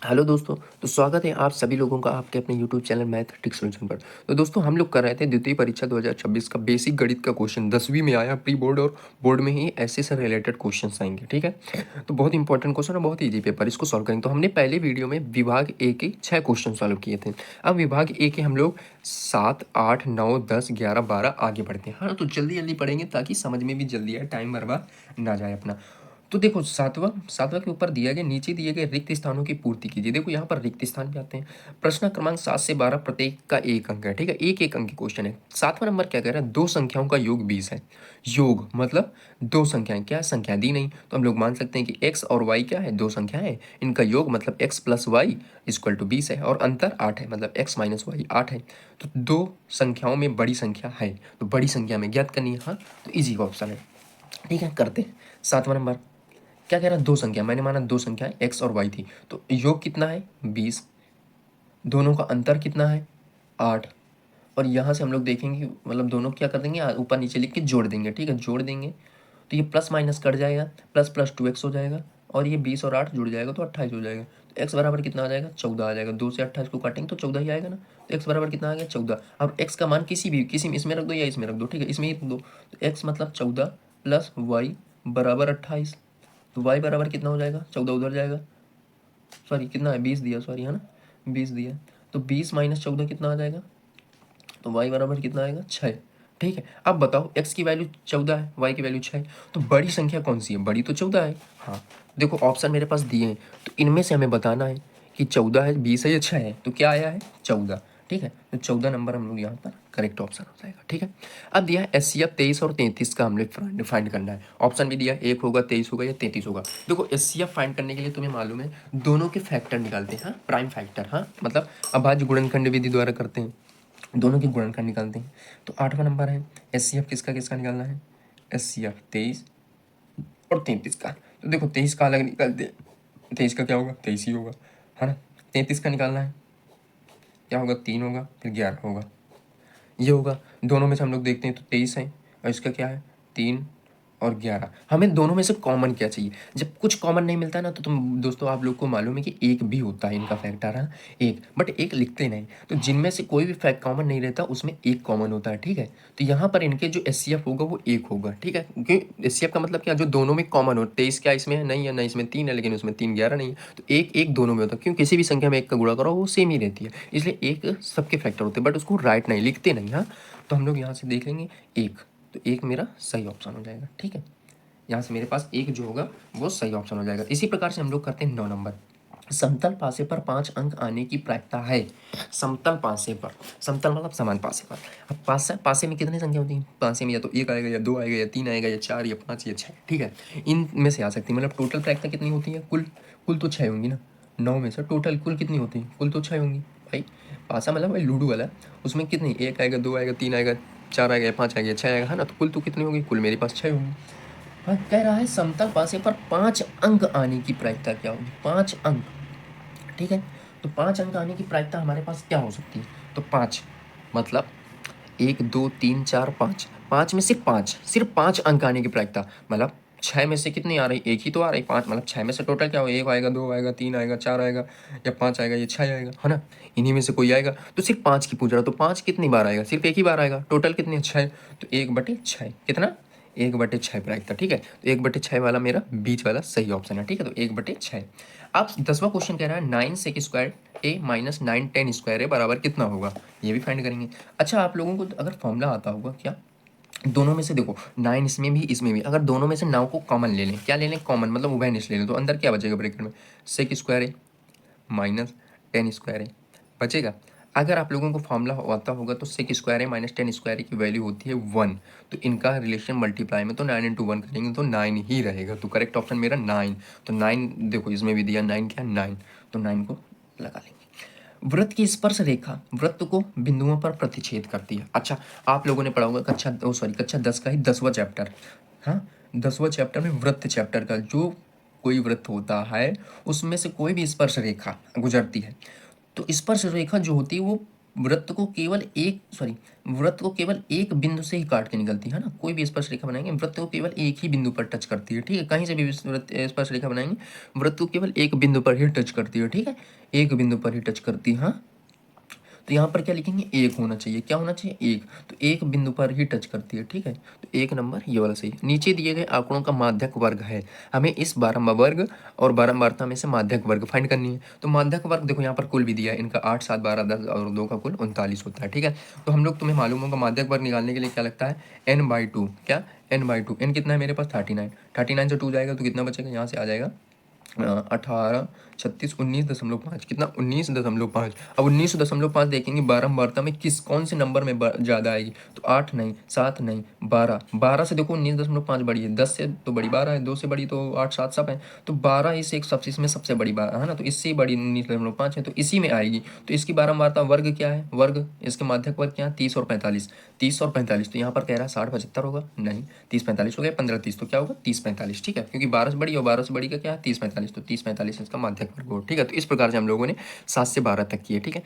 Hello दोस्तों। तो स्वागत है आप सभी लोगों का आपके अपने YouTube channel math trick solution पर। तो दोस्तों हम लोग कर रहे थे द्वितीय परीक्षा 2026 का बेसिक गणित का क्वेश्चन 10वीं में आया प्री बोर्ड और बोर्ड में ही ऐसे से रिलेटेड क्वेश्चंस आएंगे। ठीक है, तो बहुत इंपॉर्टेंट क्वेश्चन है, बहुत ईजी पेपर, इसको सॉल्व करेंगे। तो हमने पहले वीडियो में विभाग ए के 6 क्वेश्चन सॉल्व किए थे। अब विभाग ए के हम लोग 7, 8, 9, 10, 11, 12 आगे बढ़ते हैं। हाँ, तो जल्दी जल्दी पढ़ेंगे ताकि समझ में भी जल्दी आए, टाइम बर्बाद ना जाए अपना। तो देखो सातवां सातवां के ऊपर दिया गया, नीचे दिए गए रिक्त स्थानों की पूर्ति कीजिए। देखो यहाँ पर रिक्त स्थान भी आते हैं। प्रश्न क्रमांक 7 से 12 प्रत्येक का एक अंक है। ठीक है, एक एक अंक की क्वेश्चन है। सातवां नंबर क्या कह रहा है, दो संख्याओं का योग 20 है। योग मतलब दो संख्याएं, क्या संख्या दी नहीं तो हम लोग मान सकते हैं कि x और y क्या है, दो संख्याएं हैं। इनका योग मतलब x plus y equal to 20 है और अंतर 8 है, मतलब x माइनस वाई 8 है। तो दो संख्याओं में बड़ी संख्या है, तो बड़ी संख्या में ज्ञात करनी है। हाँ, तो इजी का ऑप्शन है। ठीक है, करते हैं। सातवां नंबर क्या कह रहा है, दो संख्या, मैंने माना दो संख्या एक्स और वाई थी, तो योग कितना है 20, दोनों का अंतर कितना है 8। और यहाँ से हम लोग देखेंगे मतलब दोनों क्या कर देंगे, ऊपर नीचे लिख के जोड़ देंगे। ठीक है, जोड़ देंगे तो ये प्लस माइनस कट जाएगा, प्लस प्लस 2x हो जाएगा और ये 20 और 8 जुड़ जाएगा तो 28 हो जाएगा। तो x बराबर कितना आ जाएगा, 14 आ जाएगा। 2 से 28 को काटेंगे तो 14 ही आएगा ना। तो x बराबर कितना आ गया, 14। अब x का मान किसी में इसमें रख दो या इसमें रख दो। ठीक है, इसमें ही रख दो। तो x मतलब 14 प्लस वाई बराबर 28। तो y बराबर कितना हो जाएगा, 14 उधर जाएगा, सॉरी कितना है 20 दिया, सॉरी है ना 20 दिया। तो 20 माइनस 14 कितना आ जाएगा, तो y बराबर कितना आएगा 6। ठीक है, अब बताओ x की वैल्यू 14 है, y की वैल्यू 6 है, तो बड़ी संख्या कौन सी है, बड़ी तो 14 है। हाँ, देखो ऑप्शन मेरे पास दिए हैं, तो इनमें से हमें बताना है कि 14 है, 20 है या 6 है, तो क्या आया है 14। ठीक है, तो 14 नंबर हम लोग यहाँ पर करेक्ट ऑप्शन हो जाएगा। ठीक है, अब दिया है एस 23 और 33 का हमने फाइंड करना है। ऑप्शन भी दिया, एक होगा 23 होगा या 33 होगा। देखो एस फाइंड करने के लिए तुम्हें मालूम है दोनों के फैक्टर निकालते हैं। हाँ, प्राइम फैक्टर, हाँ मतलब अभाज्य गुणनखंड विधि द्वारा करते हैं, दोनों के गुणनखंड निकालते हैं। तो 8वां नंबर है एस किसका किसका निकालना है, एस 23 और 33 का। तो देखो 23 का अलग निकालते हैं, 23 का क्या होगा 23 ही होगा, है ना। 33 का निकालना है, क्या होगा 3 होगा फिर 11 होगा, ये होगा। दोनों में से हम लोग देखते हैं तो 23 है और इसका क्या है 3 और 11। हमें दोनों में से कॉमन क्या चाहिए, जब कुछ कॉमन नहीं मिलता ना तो तुम दोस्तों आप लोग को मालूम है कि एक भी होता है इनका फैक्टर, है एक, बट एक लिखते नहीं। तो जिनमें से कोई भी फैक्ट कॉमन नहीं रहता उसमें एक कॉमन होता है। ठीक है, तो यहाँ पर इनके जो एस होगा वो एक होगा। ठीक है, क्योंकि एस का मतलब क्या, जो दोनों में कॉमन हो। 23 क्या इसमें है, नहीं है, नहीं इसमें 3 है लेकिन उसमें 3 11 नहीं है, तो एक एक दोनों में होता है। क्यों, किसी भी संख्या में एक का गुणा करो वो सेम ही रहती है, इसलिए एक सबके फैक्टर होते हैं, बट उसको राइट नहीं लिखते नहीं। हाँ, तो हम लोग यहाँ से देख लेंगे एक, तो एक मेरा सही ऑप्शन हो जाएगा। ठीक है, यहाँ से मेरे पास एक जो होगा वो सही ऑप्शन हो जाएगा। इसी प्रकार से हम लोग करते हैं 9 नंबर, समतल पासे पर 5 अंक आने की प्रायिकता है। समतल पासे पर, समतल मतलब समान पासे पर। अब पासे पासे में कितनी संख्या होती है, पासे में या तो एक आएगा या दो आएगा या तीन आएगा या चार या पाँच या छः। ठीक है, इनमें से आ सकती है, मतलब टोटल प्रायिकता कितनी होती है, कुल कुल तो छः होंगी ना। 9 में से टोटल कुल कितनी होती है, कुल तो छः होंगी भाई। पासा मतलब भाई लूडो वाला, उसमें कितनी, एक आएगा, दो आएगा, तीन आएगा, चार आएगा, पाँच आएगा, छः आएगा, है ना। तो कुल तो कितनी होगी, कुल मेरे पास छः होंगी। हाँ, कह रहा है समतल पासे पर 5 अंक आने की प्रायिकता क्या होगी, 5 अंक। ठीक है, तो 5 अंक आने की प्रायिकता हमारे पास क्या हो सकती है, तो 5 मतलब 1 2 3 4 5, 5 में से 5, सिर्फ 5 अंक आने की प्रायिकता, मतलब 6 में से कितनी आ रही, एक ही तो आ रही 5, मतलब 6 में से टोटल क्या हो, एक आएगा, दो आएगा, तीन आएगा, चार आएगा या पाँच आएगा या छः आएगा, है ना। इन्हीं में से कोई आएगा, तो सिर्फ 5 की पूछ रहा, तो 5 कितनी बार आएगा, सिर्फ एक ही बार आएगा। टोटल कितनी है 6, तो 1/6 कितना, 1/6 प्रायिकता। ठीक है, तो 1/6 वाला मेरा बीच वाला सही ऑप्शन है। ठीक है, तो 1/6। अब 10वां क्वेश्चन कह रहा है 9 सेक स्क्वायर ए माइनस 9 10 स्क्वायर ए बराबर कितना होगा, ये भी फाइंड करेंगे। अच्छा, आप लोगों को अगर फॉर्मूला आता होगा क्या, दोनों में से देखो 9 इसमें भी इसमें भी, अगर दोनों में से 9 को कॉमन ले लें, क्या ले लें कॉमन, मतलब उभयनिष्ठ ले लें, तो अंदर क्या बचेगा ब्रैकेट में, सेक स्क्वायर ए माइनस 10 स्क्वायर ए बचेगा। अगर आप लोगों को फॉर्मूला आता होगा तो सेक स्क्वायर ए माइनस 10 स्क्वायर ए की वैल्यू होती है 1, तो इनका रिलेशन मल्टीप्लाई में तो 9 इंटू 1 करेंगे तो 9 ही रहेगा। तो करेक्ट ऑप्शन मेरा 9। तो 9 देखो इसमें भी दिया 9 क्या 9, तो 9 को लगा लेंगे। वृत्त की स्पर्श रेखा वृत्त को बिंदुओं पर प्रतिच्छेद करती है। अच्छा, आप लोगों ने पढ़ा होगा कक्षा 10 का ही 10वां चैप्टर, हाँ 10वां चैप्टर में वृत्त चैप्टर का, जो कोई वृत्त होता है उसमें से कोई भी स्पर्श रेखा गुजरती है, तो स्पर्श रेखा जो होती है वो वृत्त को केवल एक सॉरी वृत्त को केवल एक बिंदु से ही काट के निकलती है ना। कोई भी स्पर्श रेखा बनाएंगे वृत्त को केवल एक ही बिंदु पर टच करती है, ठीक है। कहीं से भी स्पर्श रेखा बनाएंगे वृत्त को केवल एक बिंदु पर ही टच करती है, ठीक है। एक बिंदु पर ही टच करती है, हाँ। तो यहाँ पर क्या लिखेंगे, एक होना चाहिए। क्या होना चाहिए, एक। तो एक बिंदु पर ही टच करती है, ठीक है। तो एक नंबर ये वाला सही है। नीचे दिए गए आंकड़ों का माध्यक वर्ग है। हमें इस बारंबार वर्ग और बारंबारता में से माध्यक वर्ग फाइंड करनी है। तो माध्यक वर्ग देखो यहाँ पर कुल भी दिया है इनका 8, 7, 12, 10 और 2 का कुल 39 होता है, ठीक है। तो हम लोग तुम्हें मालूम होगा माध्यक वर्ग निकालने के लिए क्या लगता है, n/2। क्या, n/2। n कितना है मेरे पास 39। 39 से 2 जाएगा तो कितना बचेगा, यहाँ से आ जाएगा 18, 36, 19.5। कितना, 19.5। अब 19.5 देखेंगे बारंबारता में कौन से नंबर में ज़्यादा आएगी। तो 8 नहीं, 7 नहीं, 12। 12 से देखो 19.5 बड़ी है, 10 से तो बड़ी 12 है, 2 से बड़ी तो 8, 7 सब है। तो 12 इस एक सबसे इसमें सबसे बड़ी 12 है ना, तो इससे बड़ी 19.5 है, तो इसी में आएगी। तो इसकी बारंबारता वर्ग क्या है, वर्ग इसके माध्यक वर्ग क्या है, 30 और 45। 30 और 45 तो यहाँ पर कह रहा है 60, 75 होगा, नहीं 30, 45 हो गया, 15, 30 तो क्या होगा 30, 45, ठीक है। क्योंकि 12 से बड़ी और 12 से बड़ी का क्या है 30, 45, तो 30, 45 इसका माध्यक वर्ग हो, ठीक है। तो इस प्रकार से हम लोगों ने 7 से 12 तक किए, ठीक है।